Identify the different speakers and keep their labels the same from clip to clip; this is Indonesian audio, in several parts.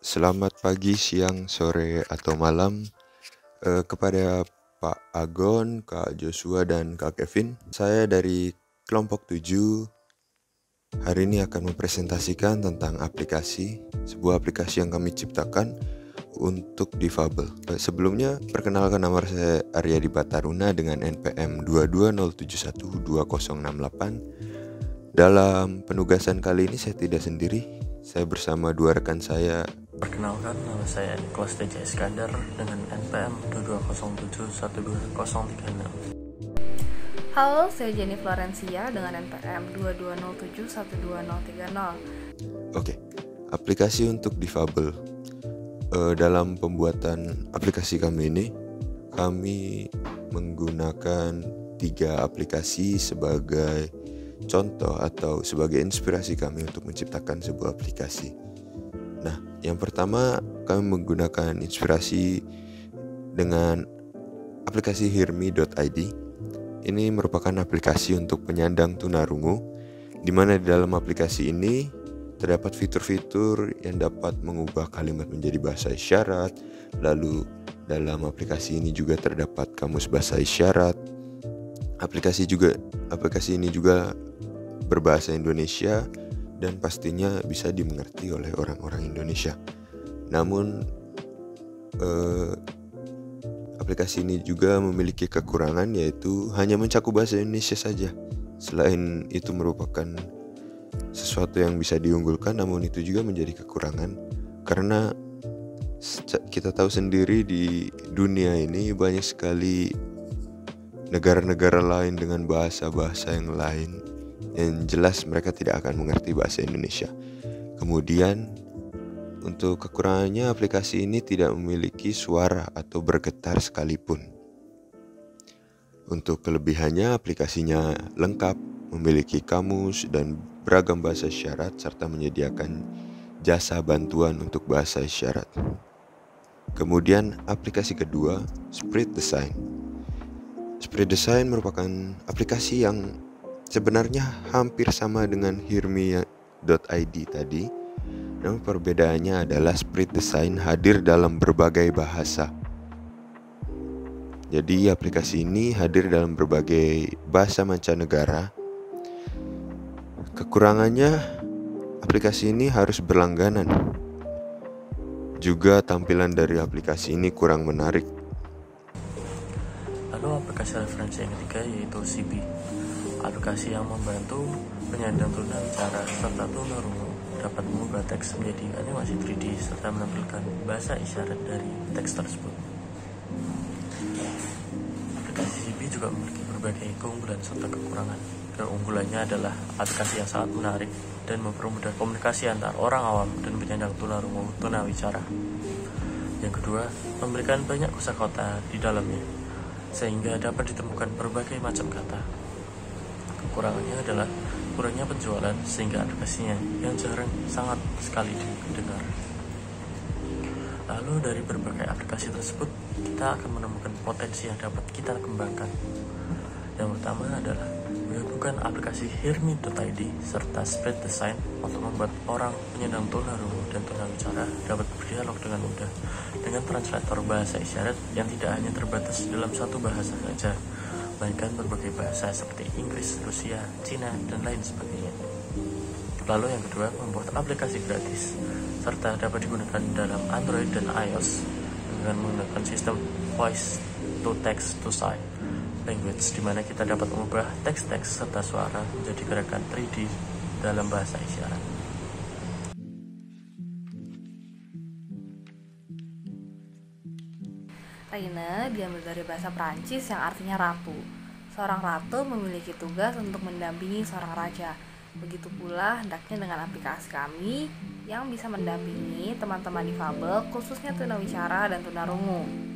Speaker 1: Selamat pagi, siang, sore, atau malam kepada Pak Agon, Kak Joshua, dan Kak Kevin. Saya dari kelompok 7 hari ini akan mempresentasikan tentang sebuah aplikasi yang kami ciptakan untuk difabel. Sebelumnya, perkenalkan, nama saya Aryadi Bataruna dengan NPM 220712068. Dalam penugasan kali ini saya tidak sendiri, saya bersama dua rekan saya.
Speaker 2: Perkenalkan, nama saya Niklas TJ Iskandar dengan NPM 2207121036.
Speaker 3: Halo, saya Jenny Florencia dengan NPM 22071230.
Speaker 1: Oke, aplikasi untuk difabel. Dalam pembuatan aplikasi kami ini, kami menggunakan 3 aplikasi sebagai contoh atau sebagai inspirasi kami untuk menciptakan sebuah aplikasi. Nah, yang pertama kami menggunakan inspirasi dengan aplikasi hirmi.id. Ini merupakan aplikasi untuk penyandang tunarungu, di mana di dalam aplikasi ini terdapat fitur-fitur yang dapat mengubah kalimat menjadi bahasa isyarat. Lalu dalam aplikasi ini juga terdapat kamus bahasa isyarat. Aplikasi ini juga berbahasa Indonesia dan pastinya bisa dimengerti oleh orang-orang Indonesia. Namun aplikasi ini juga memiliki kekurangan, yaitu hanya mencakup bahasa Indonesia saja. Selain itu merupakan sesuatu yang bisa diunggulkan, namun itu juga menjadi kekurangan karena kita tahu sendiri di dunia ini banyak sekali negara-negara lain dengan bahasa-bahasa yang lain yang jelas mereka tidak akan mengerti bahasa Indonesia. Kemudian untuk kekurangannya, aplikasi ini tidak memiliki suara atau bergetar sekalipun. Untuk kelebihannya, aplikasinya lengkap, memiliki kamus dan beragam bahasa isyarat, serta menyediakan jasa bantuan untuk bahasa isyarat. Kemudian aplikasi kedua, Spread Design. Spread Design merupakan aplikasi yang sebenarnya hampir sama dengan hirmi.id tadi. Namun perbedaannya adalah Spread Design hadir dalam berbagai bahasa. Jadi aplikasi ini hadir dalam berbagai bahasa mancanegara. Kekurangannya, aplikasi ini harus berlangganan. Juga tampilan dari aplikasi ini kurang menarik.
Speaker 2: Lalu aplikasi referensi yang ketiga yaitu CB, aplikasi yang membantu penyandang tunawicara serta tunarungu dapat mengubah teks menjadi animasi 3D serta menampilkan bahasa isyarat dari teks tersebut. Aplikasi CB juga memiliki berbagai keunggulan serta kekurangan. Keunggulannya adalah aplikasi yang sangat menarik dan mempermudah komunikasi antara orang awam dan penyandang tunarungu tunawicara. Yang kedua, memberikan banyak kosakata di dalamnya, sehingga dapat ditemukan berbagai macam kata. Kekurangannya adalah kurangnya penjualan, sehingga aplikasinya yang jarang sangat sekali didengar. Lalu dari berbagai aplikasi tersebut, kita akan menemukan potensi yang dapat kita kembangkan. Yang pertama adalah menggabungkan aplikasi hirmi.id serta Spread Design untuk membuat orang penyandang tunarungu dan tunawicara dapat berdialog dengan mudah dengan translator bahasa isyarat yang tidak hanya terbatas dalam satu bahasa saja, melainkan berbagai bahasa seperti Inggris, Rusia, Cina, dan lain sebagainya. Lalu yang kedua, membuat aplikasi gratis serta dapat digunakan dalam Android dan iOS dengan menggunakan sistem voice to text to sign language, di mana kita dapat mengubah teks-teks serta suara menjadi gerakan 3D dalam bahasa isyarat.
Speaker 3: Reine diambil dari bahasa Prancis yang artinya ratu. Seorang ratu memiliki tugas untuk mendampingi seorang raja. Begitu pula hendaknya dengan aplikasi kami yang bisa mendampingi teman-teman difabel, khususnya tunawicara dan tunarungu.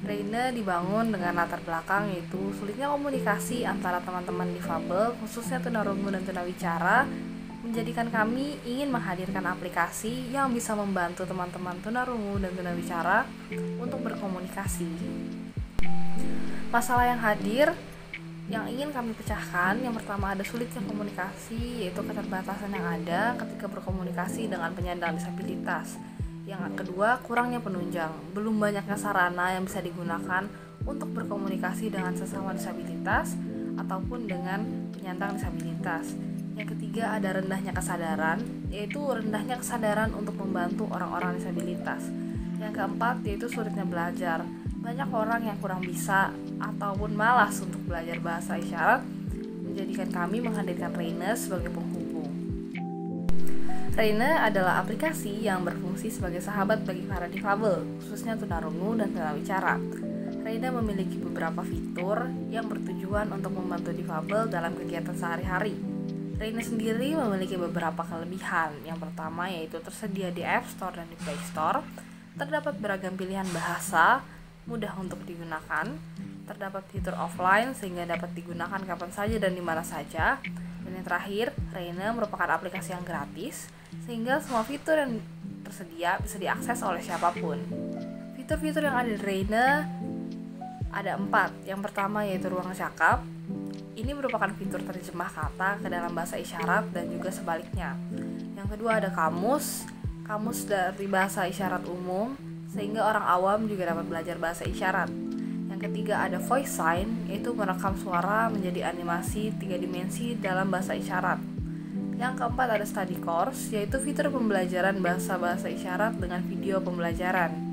Speaker 3: Reine dibangun dengan latar belakang yaitu sulitnya komunikasi antara teman-teman difabel, khususnya tunarungu dan tunawicara, menjadikan kami ingin menghadirkan aplikasi yang bisa membantu teman-teman tunarungu dan tunawicara untuk berkomunikasi. Masalah yang hadir Yang ingin kami pecahkan, yang pertama ada sulitnya komunikasi, yaitu keterbatasan yang ada ketika berkomunikasi dengan penyandang disabilitas. Yang kedua, kurangnya penunjang, belum banyaknya sarana yang bisa digunakan untuk berkomunikasi dengan sesama disabilitas ataupun dengan penyandang disabilitas. Yang ketiga, ada rendahnya kesadaran, yaitu rendahnya kesadaran untuk membantu orang-orang disabilitas. Yang keempat, yaitu sulitnya belajar. Banyak orang yang kurang bisa ataupun malas untuk belajar bahasa isyarat, menjadikan kami menghadirkan Reine sebagai penghubung. Reine adalah aplikasi yang berfungsi sebagai sahabat bagi para difabel, khususnya tunarungu dan tunawicara. Reine memiliki beberapa fitur yang bertujuan untuk membantu difabel dalam kegiatan sehari-hari. Reine sendiri memiliki beberapa kelebihan. Yang pertama yaitu tersedia di App Store dan di Play Store, terdapat beragam pilihan bahasa, mudah untuk digunakan, terdapat fitur offline sehingga dapat digunakan kapan saja dan di mana saja. Dan yang terakhir, Reine merupakan aplikasi yang gratis sehingga semua fitur yang tersedia bisa diakses oleh siapapun. Fitur-fitur yang ada di Reine ada 4. Yang pertama yaitu ruang cakap. Ini merupakan fitur terjemah kata ke dalam bahasa isyarat dan juga sebaliknya. Yang kedua ada kamus dari bahasa isyarat umum, sehingga orang awam juga dapat belajar bahasa isyarat. Yang ketiga ada voice sign, yaitu merekam suara menjadi animasi 3 dimensi dalam bahasa isyarat. Yang keempat ada study course, yaitu fitur pembelajaran bahasa isyarat dengan video pembelajaran.